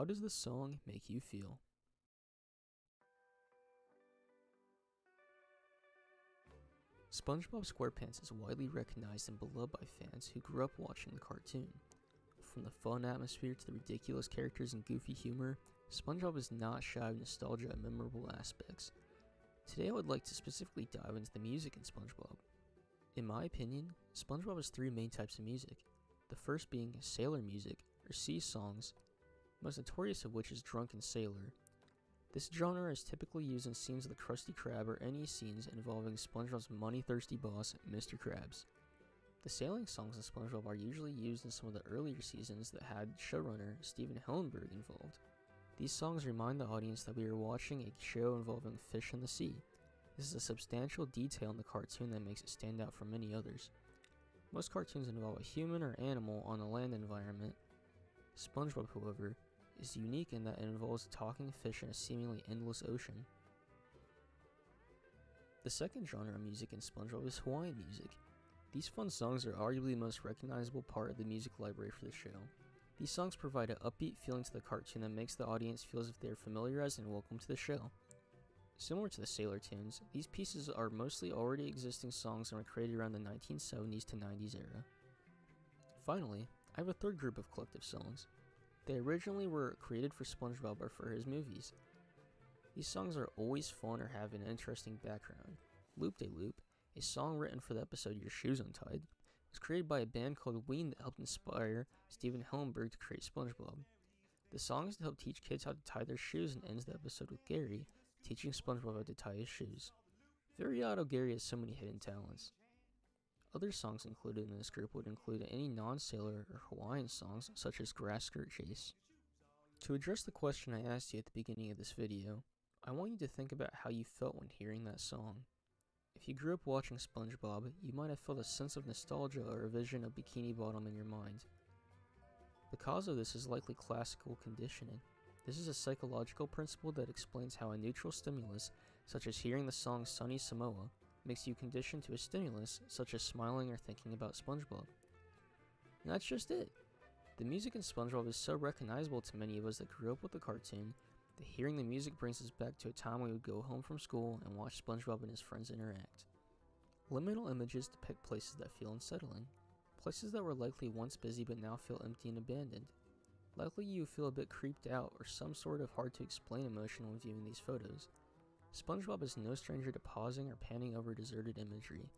How does this song make you feel? SpongeBob SquarePants is widely recognized and beloved by fans who grew up watching the cartoon. From the fun atmosphere to the ridiculous characters and goofy humor, SpongeBob is not shy of nostalgia and memorable aspects. Today I would like to specifically dive into the music in SpongeBob. In my opinion, SpongeBob has three main types of music, the first being sailor music, or sea songs, most notorious of which is Drunken Sailor. This genre is typically used in scenes of the Krusty Krab or any scenes involving SpongeBob's money-thirsty boss, Mr. Krabs. The sailing songs in SpongeBob are usually used in some of the earlier seasons that had showrunner Stephen Hillenburg involved. These songs remind the audience that we are watching a show involving fish in the sea. This is a substantial detail in the cartoon that makes it stand out from many others. Most cartoons involve a human or animal on a land environment. SpongeBob, however, is unique in that it involves talking fish in a seemingly endless ocean. The second genre of music in SpongeBob is Hawaiian music. These fun songs are arguably the most recognizable part of the music library for the show. These songs provide an upbeat feeling to the cartoon that makes the audience feel as if they are familiarized and welcome to the show. Similar to the Sailor tunes, these pieces are mostly already existing songs and were created around the 1970s to 90s era. Finally, I have a third group of collective songs. They originally were created for SpongeBob or for his movies. These songs are always fun or have an interesting background. Loop De Loop, a song written for the episode Your Shoes Untied, was created by a band called Ween that helped inspire Stephen Hillenburg to create SpongeBob. The song is to help teach kids how to tie their shoes and ends the episode with Gary teaching SpongeBob how to tie his shoes. Very odd how Gary has so many hidden talents. Other songs included in this group would include any non-sailor or Hawaiian songs such as Grass Skirt Chase. To address the question I asked you at the beginning of this video, I want you to think about how you felt when hearing that song. If you grew up watching SpongeBob, you might have felt a sense of nostalgia or a vision of Bikini Bottom in your mind. The cause of this is likely classical conditioning. This is a psychological principle that explains how a neutral stimulus, such as hearing the song Sunny Samoa, makes you conditioned to a stimulus, such as smiling or thinking about SpongeBob. And that's just it. The music in SpongeBob is so recognizable to many of us that grew up with the cartoon, that hearing the music brings us back to a time we would go home from school and watch SpongeBob and his friends interact. Liminal images depict places that feel unsettling. Places that were likely once busy but now feel empty and abandoned. Likely you feel a bit creeped out or some sort of hard to explain emotion when viewing these photos. SpongeBob is no stranger to pausing or panning over deserted imagery.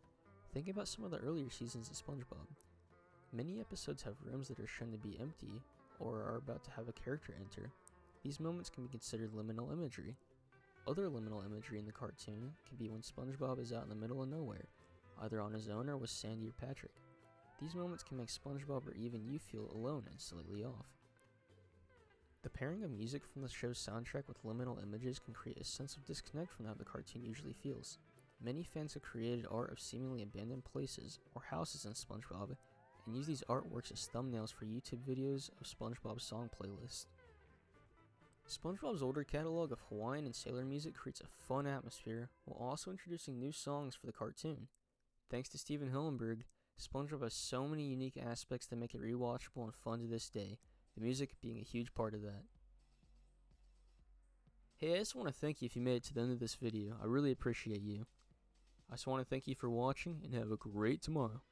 Think about some of the earlier seasons of SpongeBob. Many episodes have rooms that are shown to be empty or are about to have a character enter. These moments can be considered liminal imagery. Other liminal imagery in the cartoon can be when SpongeBob is out in the middle of nowhere, either on his own or with Sandy or Patrick. These moments can make SpongeBob or even you feel alone and slightly off. The pairing of music from the show's soundtrack with liminal images can create a sense of disconnect from how the cartoon usually feels. Many fans have created art of seemingly abandoned places or houses in SpongeBob and use these artworks as thumbnails for YouTube videos of SpongeBob's song playlist. SpongeBob's older catalog of Hawaiian and sailor music creates a fun atmosphere while also introducing new songs for the cartoon. Thanks to Stephen Hillenburg, SpongeBob has so many unique aspects that make it rewatchable and fun to this day, the music being a huge part of that. Hey, I just want to thank you if you made it to the end of this video. I really appreciate you. I just want to thank you for watching and have a great tomorrow.